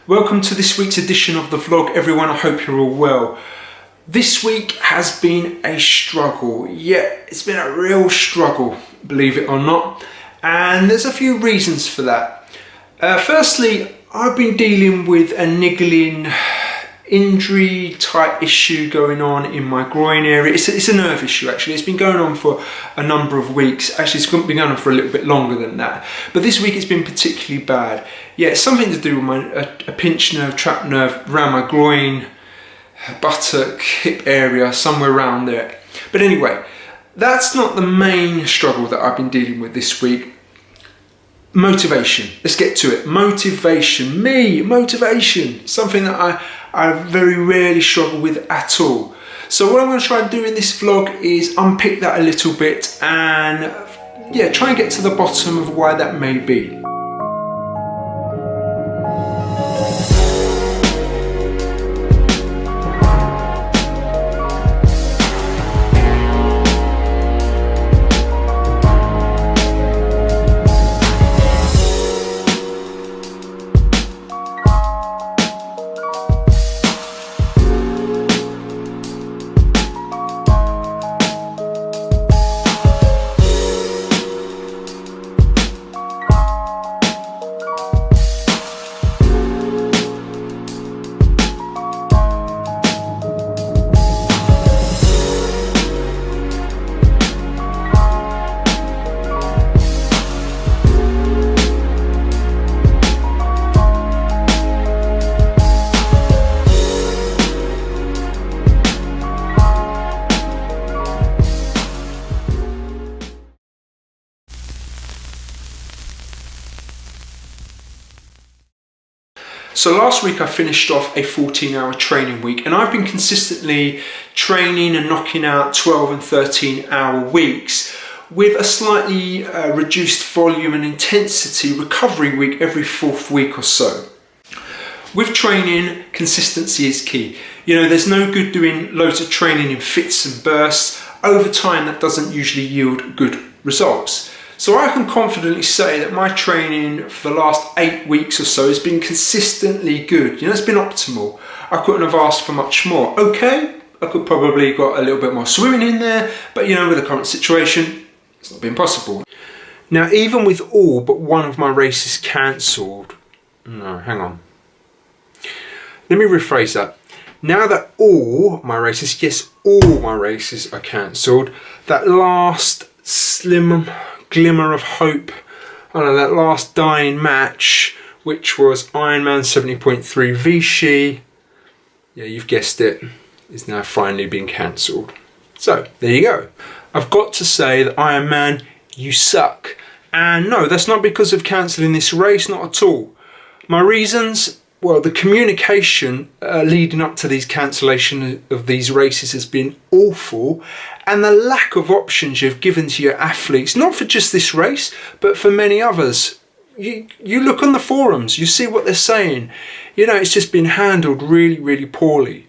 Welcome to this week's edition of the vlog, everyone. I hope you're all well. This week has been a struggle. Yeah, it's been a real struggle, believe it or not. And there's a few reasons for that. Firstly, I've been dealing with a niggling injury type issue going on in my groin area. It's a nerve issue actually. It's been going on for a number of weeks. Actually, it's been going on for a little bit longer than that. But this week it's been particularly bad. Yeah, it's something to do with a pinched nerve, trapped nerve around my groin, buttock, hip area, somewhere around there. But anyway, that's not the main struggle that I've been dealing with this week. Motivation. Let's get to it. Motivation. Motivation. Something that I very rarely struggle with at all. So what I'm going to try and do in this vlog is unpick that a little bit and yeah, try and get to the bottom of why that may be. So last week I finished off a 14-hour training week, and I've been consistently training and knocking out 12 and 13-hour weeks with a slightly reduced volume and intensity recovery week every fourth week or so. With training, consistency is key. You know, there's no good doing loads of training in fits and bursts. Over time, that doesn't usually yield good results. So I can confidently say that my training for the last 8 weeks or so has been consistently good. You know, it's been optimal. I couldn't have asked for much more. Okay, I could probably got a little bit more swimming in there, but you know, with the current situation, it's not been possible. Now, even with all but one of my races cancelled, no, hang on. Let me rephrase that. Now that all my races, yes, all my races are cancelled, that last slim glimmer of hope, I don't know, that last dying match, which was Ironman 70.3 Vichy, yeah, you've guessed it, is now finally being cancelled. So, there you go. I've got to say that Ironman, you suck. And no, that's not because of cancelling this race, not at all. My reasons? Well, the communication leading up to these cancellation of these races has been awful, and the lack of options you've given to your athletes, not for just this race, but for many others. You look on the forums, you see what they're saying. You know, it's just been handled really, really poorly.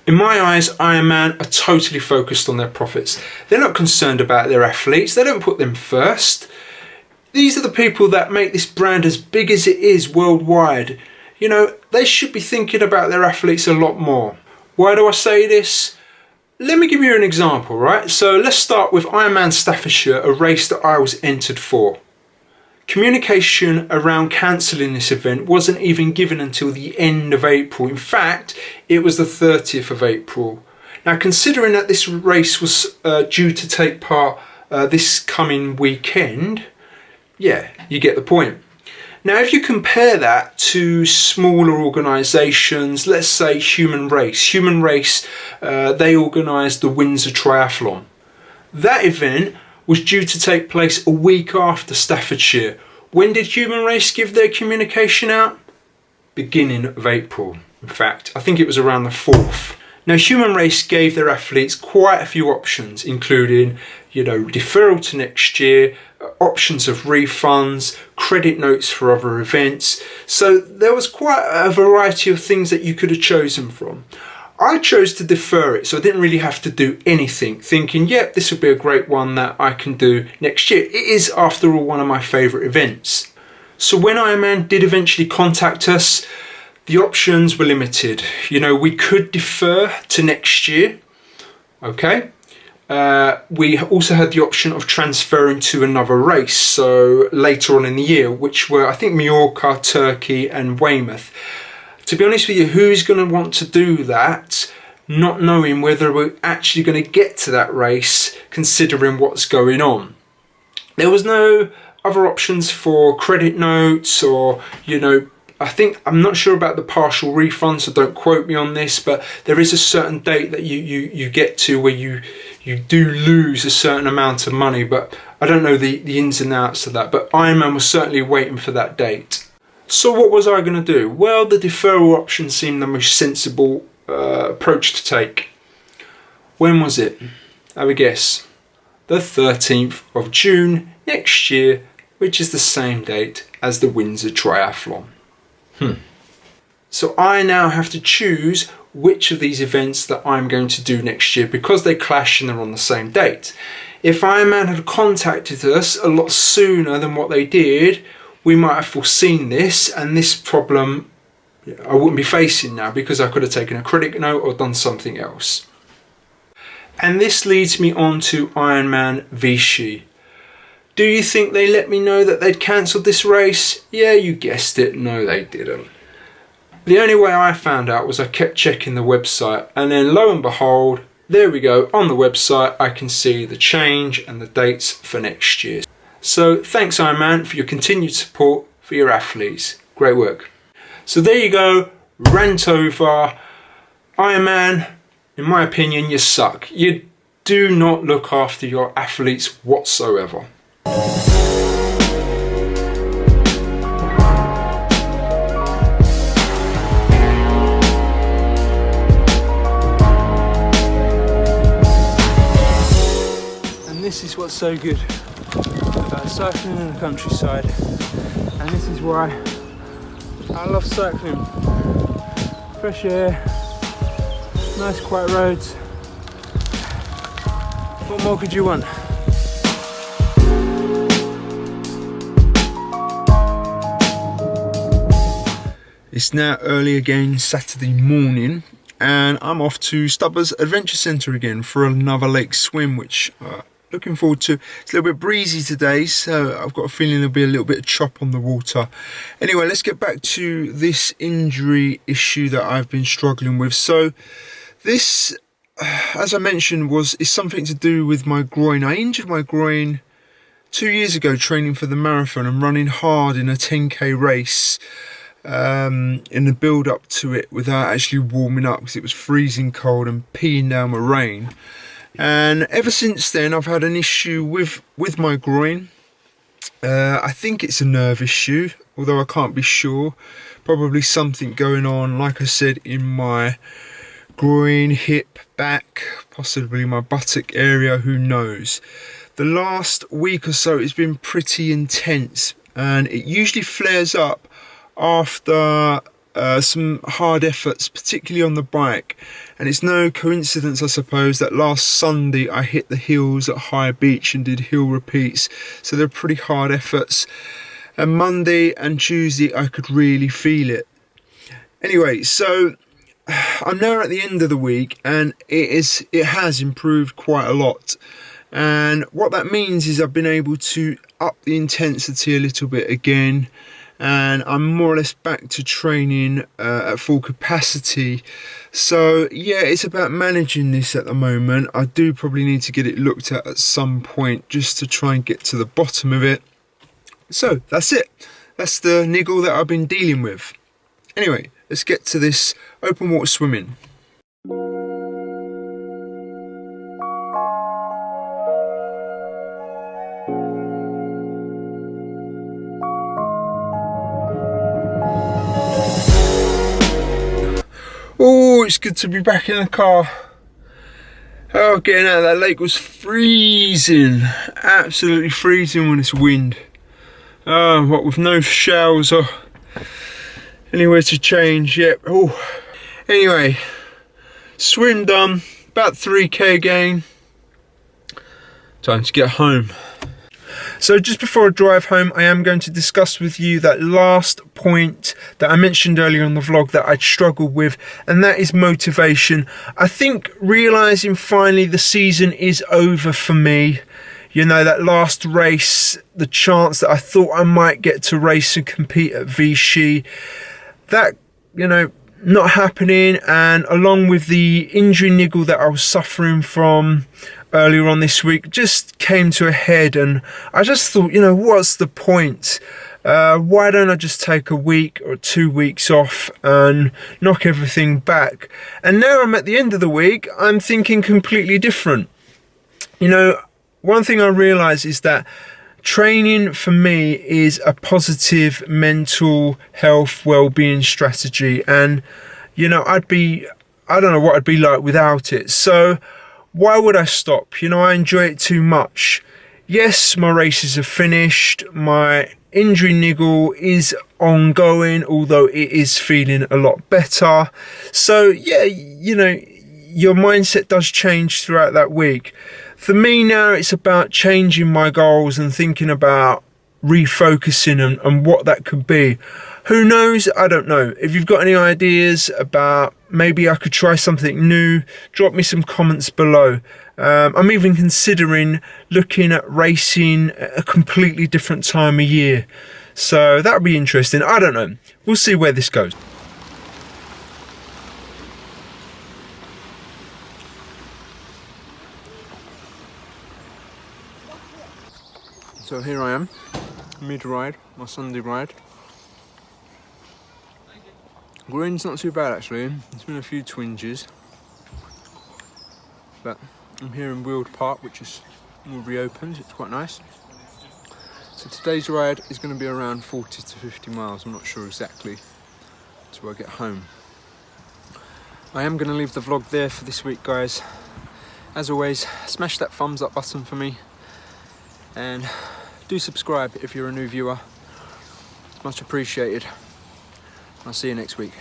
In my eyes, Ironman are totally focused on their profits. They're not concerned about their athletes. They don't put them first. These are the people that make this brand as big as it is worldwide. You know, they should be thinking about their athletes a lot more. Why do I say this? Let me give you an example, right? So let's start with Ironman Staffordshire, a race that I was entered for. Communication around cancelling this event wasn't even given until the end of April. In fact, it was the 30th of April. Now, considering that this race was due to take part this coming weekend, yeah, you get the point. Now, if you compare that to smaller organisations, let's say Human Race. Human Race, they organised the Windsor Triathlon. That event was due to take place a week after Staffordshire. When did Human Race give their communication out? Beginning of April. In fact, I think it was around the 4th. Now, Human Race gave their athletes quite a few options, including, you know, deferral to next year, options of refunds, credit notes for other events. So there was quite a variety of things that you could have chosen from. I chose to defer it, so I didn't really have to do anything, thinking, yep, this would be a great one that I can do next year. It is, after all, one of my favourite events. So when Ironman did eventually contact us, the options were limited. You know, we could defer to next year, okay? We also had the option of transferring to another race, so later on in the year, which were, I think, Mallorca, Turkey and Weymouth. To be honest with you, who's going to want to do that, not knowing whether we're actually going to get to that race, considering what's going on? There was no other options for credit notes or, you know, I'm not sure about the partial refund, so don't quote me on this, but there is a certain date that you get to where you do lose a certain amount of money, but I don't know the ins and outs of that. But Ironman was certainly waiting for that date. So what was I going to do? Well, the deferral option seemed the most sensible approach to take. When was it? Have a guess. The 13th of June next year, which is the same date as the Windsor Triathlon. So I now have to choose which of these events that I'm going to do next year, because they clash and they're on the same date. If Ironman had contacted us a lot sooner than what they did, we might have foreseen this, and this problem I wouldn't be facing now, because I could have taken a credit note or done something else. And this leads me on to Ironman Vichy. Do you think they let me know that they'd cancelled this race? Yeah, you guessed it, no they didn't. The only way I found out was I kept checking the website, and then lo and behold, there we go, on the website I can see the change and the dates for next year. So thanks Ironman for your continued support for your athletes. Great work. So there you go, rant over. Ironman, in my opinion, you suck. You do not look after your athletes whatsoever. And this is what's so good about cycling in the countryside, and this is why I love cycling. Fresh air, nice quiet roads. What more could you want? It's now early again, Saturday morning, and I'm off to Stubber's Adventure Centre again for another lake swim, which looking forward to. It's a little bit breezy today, so I've got a feeling there'll be a little bit of chop on the water. Anyway, let's get back to this injury issue that I've been struggling with. So this, as I mentioned, is something to do with my groin. I injured my groin 2 years ago training for the marathon and running hard in a 10k race. In the build up to it without actually warming up, because it was freezing cold and peeing down with rain. And ever since then I've had an issue with my groin. I think it's a nerve issue, although I can't be sure. Probably something going on, like I said, in my groin, hip, back, possibly my buttock area, who knows. The last week or so it's been pretty intense, and it usually flares up after some hard efforts, particularly on the bike. And it's no coincidence, I suppose, that last Sunday I hit the hills at High Beach and did hill repeats, so they're pretty hard efforts. And Monday and Tuesday I could really feel it. Anyway, so I'm now at the end of the week, and it has improved quite a lot. And what that means is I've been able to up the intensity a little bit again, and I'm more or less back to training at full capacity. So yeah, it's about managing this at the moment. I do probably need to get it looked at some point, just to try and get to the bottom of it. So that's it. That's the niggle that I've been dealing with. Anyway, let's get to this open water swimming. Oh, it's good to be back in the car. Oh, getting out of that lake was freezing. Absolutely freezing when it's wind. What with no showers or anywhere to change yet. Oh, anyway, swim done. About 3k again. Time to get home. So just before I drive home, I am going to discuss with you that last point that I mentioned earlier on the vlog that I'd struggled with, and that is motivation. I think realising finally the season is over for me. You know, that last race, the chance that I thought I might get to race and compete at Vichy, that, you know, not happening, and along with the injury niggle that I was suffering from earlier on this week just came to a head, and I just thought, you know, what's the point? Why don't I just take a week or 2 weeks off and knock everything back? And now I'm at the end of the week, I'm thinking completely different. You know, one thing I realise is that training for me is a positive mental health well-being strategy, and you know, I don't know what I'd be like without it. So why would I stop? You know, I enjoy it too much. Yes, my races are finished, my injury niggle is ongoing, although it is feeling a lot better. So yeah, you know, your mindset does change throughout that week. For me now, it's about changing my goals and thinking about refocusing and what that could be. Who knows? I don't know. If you've got any ideas about maybe I could try something new, drop me some comments below. I'm even considering looking at racing at a completely different time of year. So that would be interesting. I don't know. We'll see where this goes. So here I am, mid-ride, my Sunday ride. Green's not too bad actually, there's been a few twinges. But I'm here in Weald Park, which is all reopened, it's quite nice. So today's ride is going to be around 40 to 50 miles, I'm not sure exactly, till I get home. I am going to leave the vlog there for this week, guys. As always, smash that thumbs up button for me, and do subscribe if you're a new viewer. It's much appreciated. I'll see you next week.